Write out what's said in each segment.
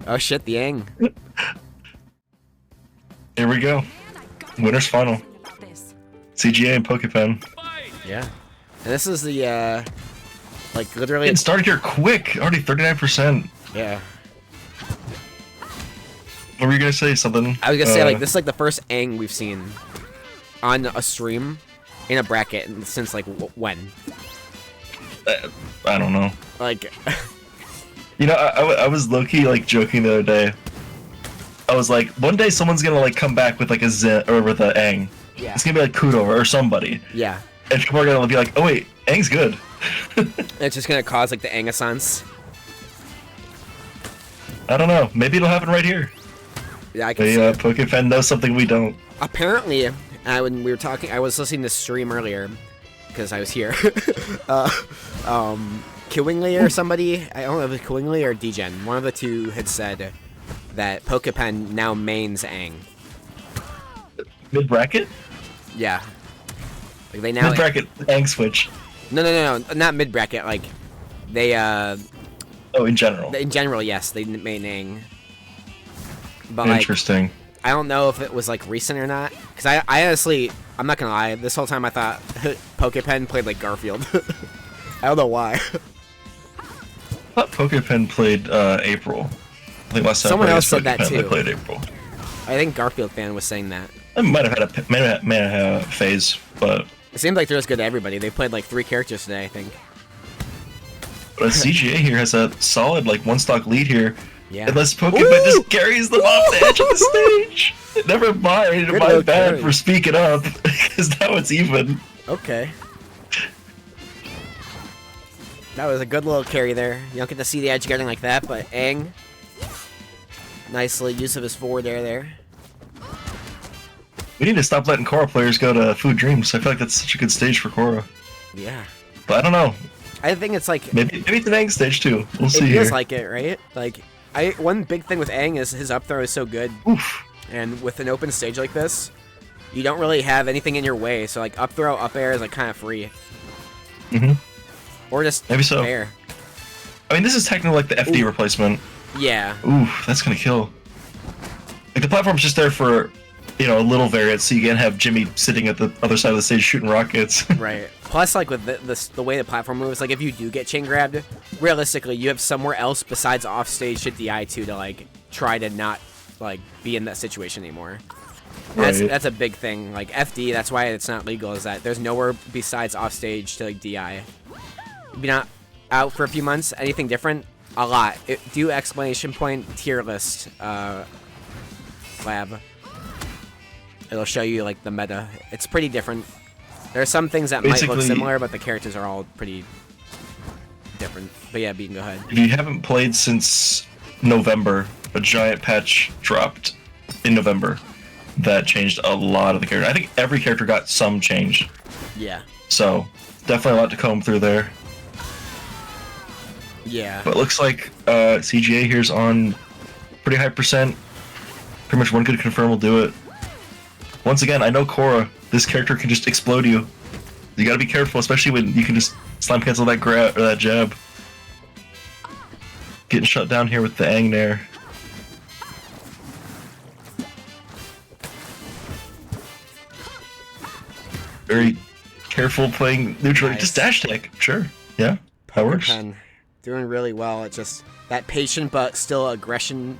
Oh shit, the Aang. Here we go. Winner's final. CGA and pokepen. Yeah. And this is the, like, literally... It started here quick! Already 39%. Yeah. What were you gonna say? Something? I was gonna say, like, this is, like, the first Aang we've seen on a stream in a bracket since, like, when? I don't know. Like... You know, I was low-key, like, joking the other day. I was like, one day someone's gonna, like, come back with, like, a Zen, or with a Aang. Yeah. It's gonna be, like, Kudo or somebody. Yeah. And people are gonna be like, oh wait, Aang's good. It's just gonna cause, like, the Aang-essence. I don't know. Maybe it'll happen right here. Yeah, I can see it. Pokepen knows something we don't. Apparently, when we were talking, I was listening to stream earlier, because I was here. Killingly or somebody, I don't know if it was Killingly or Degen, one of the two had said that Pokepen now mains Aang. Mid-bracket? Yeah. Like they now... Mid-bracket, Aang switch. No, not mid-bracket, like, they, Oh, in general. In general, yes, they main Aang. But, like, interesting. I don't know if it was, like, recent or not, because I honestly, I'm not gonna lie, this whole time I thought Pokepen played like Garfield. I don't know why. I thought Pokepen played April. I think last time someone else said Pokepen, that too. They played April. I think Garfield fan was saying that. I might have had a phase, but It seemed like they're as good to everybody. They played like 3 characters today, I think. but CGA here has a solid like one-stock lead here. Yeah. Unless Pokepen just carries them off the edge of the stage. Never mind, my bad for speaking up, because now it's even. Okay. That was a good little carry there. You don't get to see the edge getting like that, but Aang, nicely use of his forward air there. We need to stop letting Korra players go to Food Dreams. I feel like that's such a good stage for Korra. Yeah. But I don't know. I think it's like... Maybe it's an Aang stage too. We'll see here. It here. feels like it, right? Like, one big thing with Aang is his up throw is so good. Oof. And with an open stage like this, you don't really have anything in your way. So like up throw, up air is like kind of free. Mm-hmm. Or just maybe so. air. I mean, this is technically like the FD replacement. Yeah. Ooh, that's gonna kill. Like the platform's just there for, you know, a little variance, so you can have Jimmy sitting at the other side of the stage shooting rockets. Right. Plus, like with the way the platform moves, like if you do get chain grabbed, realistically, you have somewhere else besides off stage to DI to like try to not like be in that situation anymore. Right. That's a big thing. Like FD, that's why it's not legal. Is that there's nowhere besides off stage to like DI. Be not out for a few months. Anything different? A lot. Do exclamation point tier list lab. It'll show you like the meta. It's pretty different. There are some things that might look similar, but the characters are all pretty different. But yeah, Beacon, go ahead. If you haven't played since November, a giant patch dropped in November that changed a lot of the characters. I think every character got some change. Yeah. So definitely a lot to comb through there. Yeah. But it looks like CGA here's on pretty high percent. Pretty much one good confirm will do it. Once again, I know Korra, this character can just explode you. You gotta be careful, especially when you can just slime cancel that grab or that jab. Getting shut down here with the Aang Nair. Very careful playing neutral. Nice. Just dash tech, sure. Yeah, that works. Doing really well. It's just that patient but still aggression,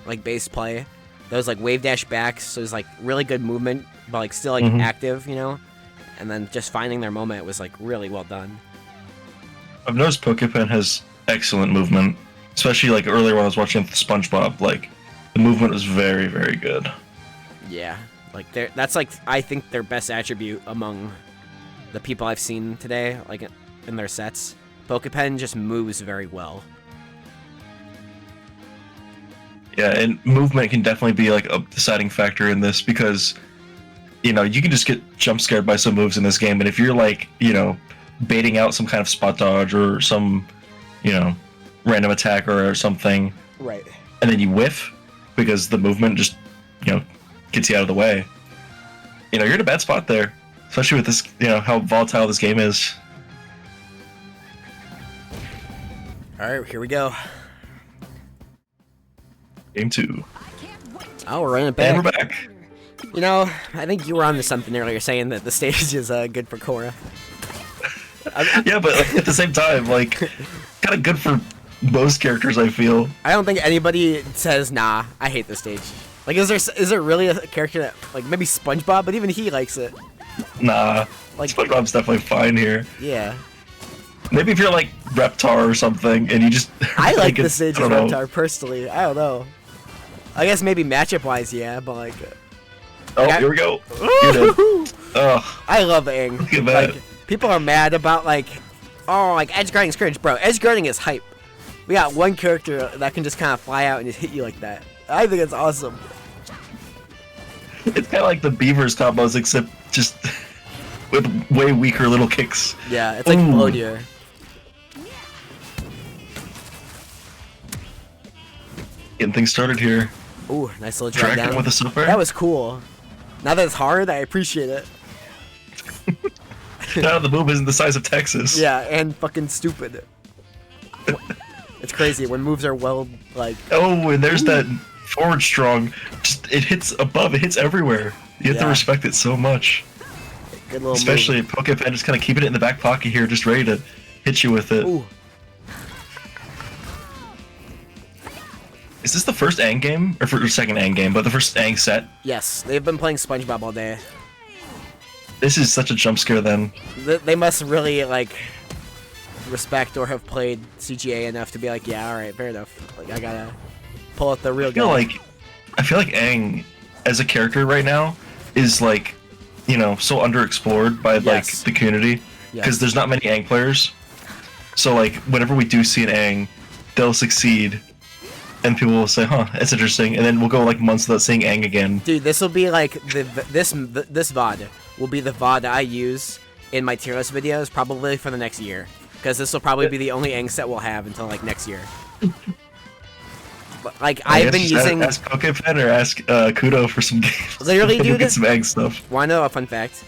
like base play. Those like wave dash backs. So it's like really good movement, but like still like active, you know. And then just finding their moment was like really well done. I've noticed Pokepen has excellent movement, especially like earlier when I was watching SpongeBob. Like the movement was very, very good. Yeah, like that's like I think their best attribute among the people I've seen today, like in their sets. Pokepen just moves very well. Yeah, and movement can definitely be like a deciding factor in this because, you know, you can just get jump scared by some moves in this game, and if you're like, you know, baiting out some kind of spot dodge or some, you know, random attack or something, right, and then you whiff because the movement just, you know, gets you out of the way, you know, you're in a bad spot there, especially with this, you know, how volatile this game is. All right, here we go. Game 2. Oh, we're running it back. And we're back. You know, I think you were on to something earlier saying that the stage is good for Korra. Yeah, but like, at the same time, like, kind of good for most characters, I feel. I don't think anybody says, nah, I hate this stage. Like, is there really a character that, like, maybe SpongeBob, but even he likes it. Nah, like SpongeBob's definitely fine here. Yeah. Maybe if you're like Reptar or something, and you just... I like the stage of Reptar, personally. I don't know. I guess maybe matchup-wise, yeah, but like... Oh, here we go. Oh, I love Aang. Look at that. Like, people are mad about, like, oh, like, edge guarding's cringe. Bro, edge guarding is hype. We got one character that can just kind of fly out and just hit you like that. I think it's awesome. It's kind of like the Beavers combos, except just with way weaker little kicks. Yeah, it's like Nickelodeon. Getting things started here. Ooh, nice little drag down. With a super. That was cool. Now that it's hard, I appreciate it. Now the move isn't the size of Texas. Yeah, and fucking stupid. It's crazy when moves are well, like... Oh, and there's that forward strong. Just, it hits above, it hits everywhere. You have to respect it so much. Good little Especially move. pokepen, just kind of keeping it in the back pocket here, just ready to hit you with it. Ooh. Is this the first Aang game? Or second Aang game, but the first Aang set? Yes, they've been playing SpongeBob all day. This is such a jump scare then. They must really, like, respect or have played CGA enough to be like, yeah, alright, fair enough. Like, I gotta pull out the real guy. I feel like Aang, as a character right now, is, like, you know, so underexplored by, like, the community. Because there's not many Aang players. So, like, whenever we do see an Aang, they'll succeed. And people will say, huh, that's interesting. And then we'll go, like, months without seeing Aang again. Dude, this will be, like, this VOD will be the VOD I use in my tier list videos probably for the next year. Because this will probably be the only Aang set we'll have until, like, next year. But, like, I've been using... Ask pokepen or ask Kudo for some games. Literally, dude. Get some Aang stuff. Wanna know a fun fact?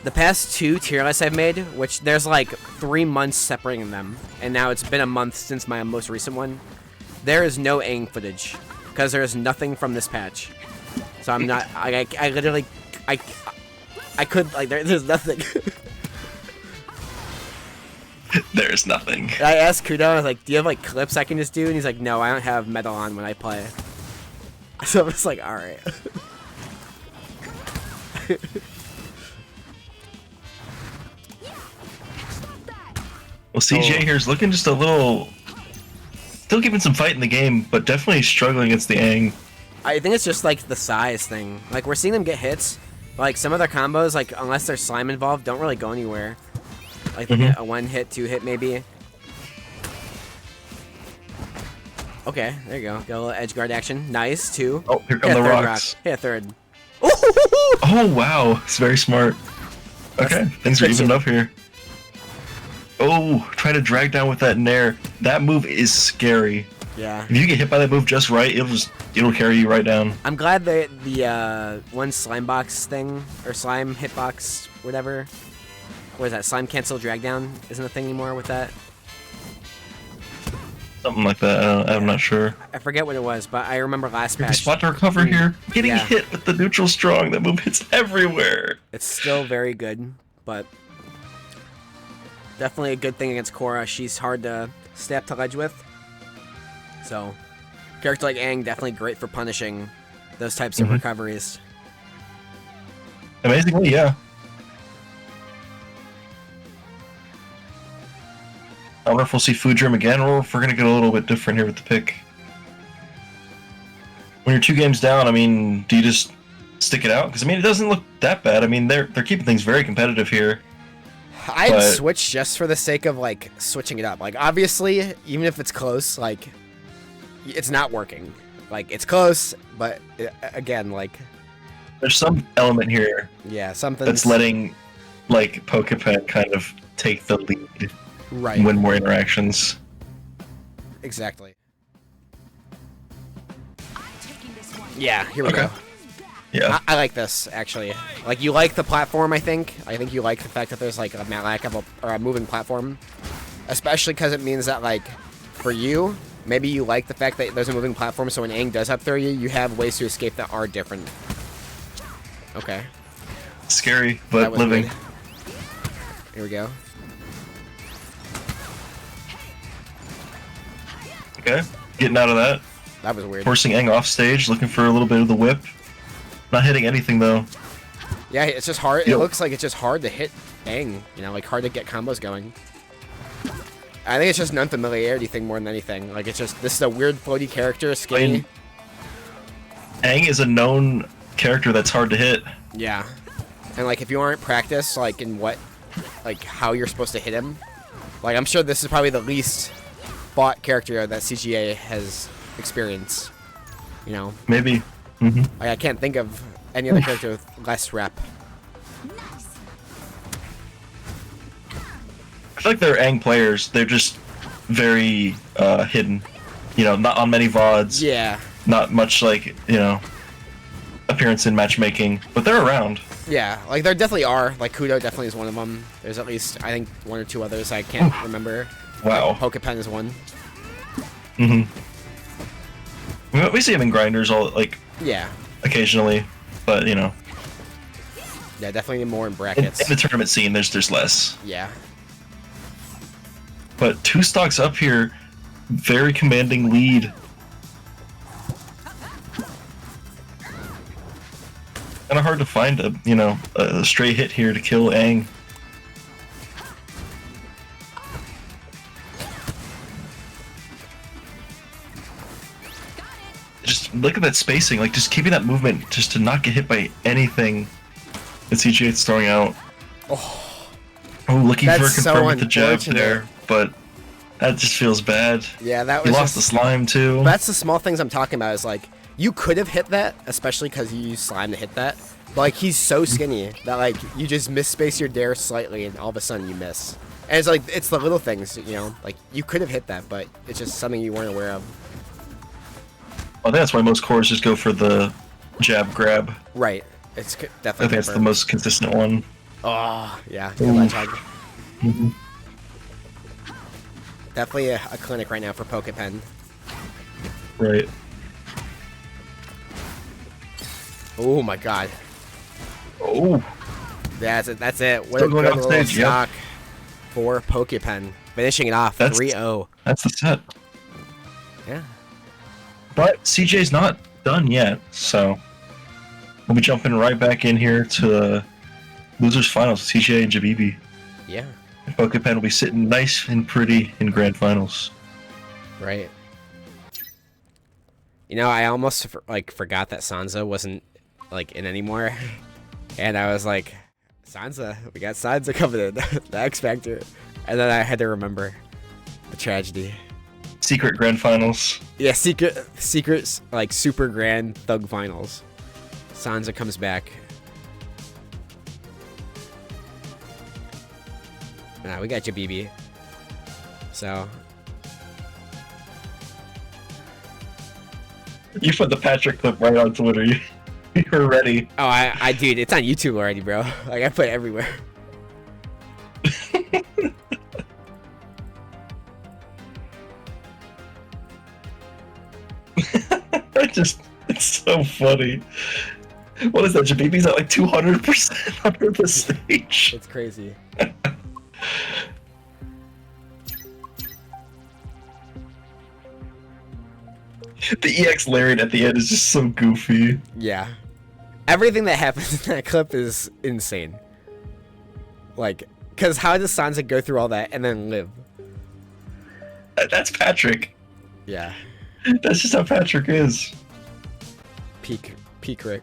The past 2 tier lists I've made, which there's, like, 3 months separating them. And now it's been a month since my most recent one. There is no Aang footage. Because there is nothing from this patch. So I'm not... I literally... I could... Like, there's nothing. There's nothing. I asked Kudo, I was like, do you have, like, clips I can just do? And he's like, no, I don't have metal on when I play. So I'm just like, alright. Well, CGA here is looking just a little... Still giving some fight in the game, but definitely struggling against the Aang. I think it's just, like, the size thing. Like, we're seeing them get hits, but, like, some of their combos, like, unless there's slime involved, don't really go anywhere. Like, they get a 1-hit, 2-hit, maybe. Okay, there you go. Got a little edge guard action. Nice, 2. Oh, here come the rocks. Hit a third. Oh, wow. It's very smart. Okay, things are evened up here. Oh, try to drag down with that nair. That move is scary. Yeah. If you get hit by that move just right, it'll carry you right down. I'm glad that the one slime box thing, or slime hitbox, whatever. What is that? Slime cancel drag down isn't a thing anymore with that. Something like that. I'm not sure. I forget what it was, but I remember last patch. Spot to recover here. Getting hit with the neutral strong. That move hits everywhere. It's still very good, but definitely a good thing against Korra. She's hard to stay up to ledge with. So, character like Aang definitely great for punishing those types of recoveries. Amazingly, yeah. I wonder if we'll see Food Dream again, or if we're gonna get a little bit different here with the pick. When you're 2 games down, I mean, do you just stick it out? Because I mean, it doesn't look that bad. I mean, they're keeping things very competitive here. I'd switch just for the sake of, like, switching it up. Like, obviously, even if it's close, like, it's not working. Like, it's close, but, again, like... There's some element here something that's letting, like, pokepen kind of take the lead. Right. And win more interactions. Exactly. Yeah, here we go. Yeah. I like this, actually. Like, you like the platform, I think. I think you like the fact that there's, like, a lack of a moving platform. Especially because it means that, like, for you, Maybe you like the fact that there's a moving platform, so when Aang does up throw you, you have ways to escape that are different. Okay. Scary, but living. Weird. Here we go. Okay, getting out of that. That was weird. Forcing Aang off stage, looking for a little bit of the whip. Not hitting anything though. Yeah, it's just hard. It looks like it's just hard to hit Aang, you know, like hard to get combos going. I think it's just an unfamiliarity thing more than anything. Like, it's just, this is a weird floaty character, skinny. I mean, Aang is a known character that's hard to hit. Yeah. And, like, if you aren't practiced, like, in what, like, how you're supposed to hit him, like, I'm sure this is probably the least fought character that CGA has experienced, you know? Maybe. Mm-hmm. Like, I can't think of any other character with less rep. I feel like they're Aang players. They're just very hidden. You know, not on many VODs. Yeah. Not much, like, you know, appearance in matchmaking, but they're around. Yeah, like there definitely are. Like Kudo definitely is one of them. There's at least, I think, one or two others I can't remember. Wow. Pokepen is one. Mm-hmm. We see him in grinders all, like, Yeah. occasionally, but, you know. Yeah, definitely more in brackets. In the tournament scene, there's less. Yeah. But 2 stocks up here, very commanding lead. Kind of hard to find a, you know, a stray hit here to kill Aang. Just look at that spacing, like just keeping that movement just to not get hit by anything that CGA is throwing out. Oh, looking for a confirm with the jab there, but that just feels bad. Yeah, that was. He lost the slime too. That's the small things I'm talking about. Is like you could have hit that, especially because you used slime to hit that. But like he's so skinny that like you just misspace your dare slightly, and all of a sudden you miss. And it's like it's the little things, you know. Like you could have hit that, but it's just something you weren't aware of. I think that's why most cores just go for the jab grab. Right. It's definitely. I think that's the most consistent one. Oh yeah, good ledge hug. Definitely a clinic right now for Pokepen. Right. Oh my god. Oh. That's it. That's it. What Still a going good off little stage, stock for Pokepen. Finishing it off 3-0. That's the set. Yeah. But CJ's not done yet, so we'll be jumping right back in here to losers finals, CJ and Jabibi. Yeah. And Pokepen will be sitting nice and pretty in grand finals. Right. You know, I almost forgot that Sansa wasn't like in anymore, and I was like, Sansa, we got Sansa coming in, the X Factor, and then I had to remember the tragedy. Secret grand finals. Yeah, secret, like super grand thug finals. Sansa comes back. Nah, we got Jabibi. So. You put the Patrick clip right on Twitter. You were ready. Oh, I dude, it's on YouTube already, bro. Like I put it everywhere. It's so funny. What is that? Jabibi's at like 200% under the stage. It's crazy. The EX Lariat at the end is just so goofy. Yeah. Everything that happens in that clip is insane. Like, because how does Sansa go through all that and then live? That's Patrick. Yeah. That's just how Patrick is. Peak Rick.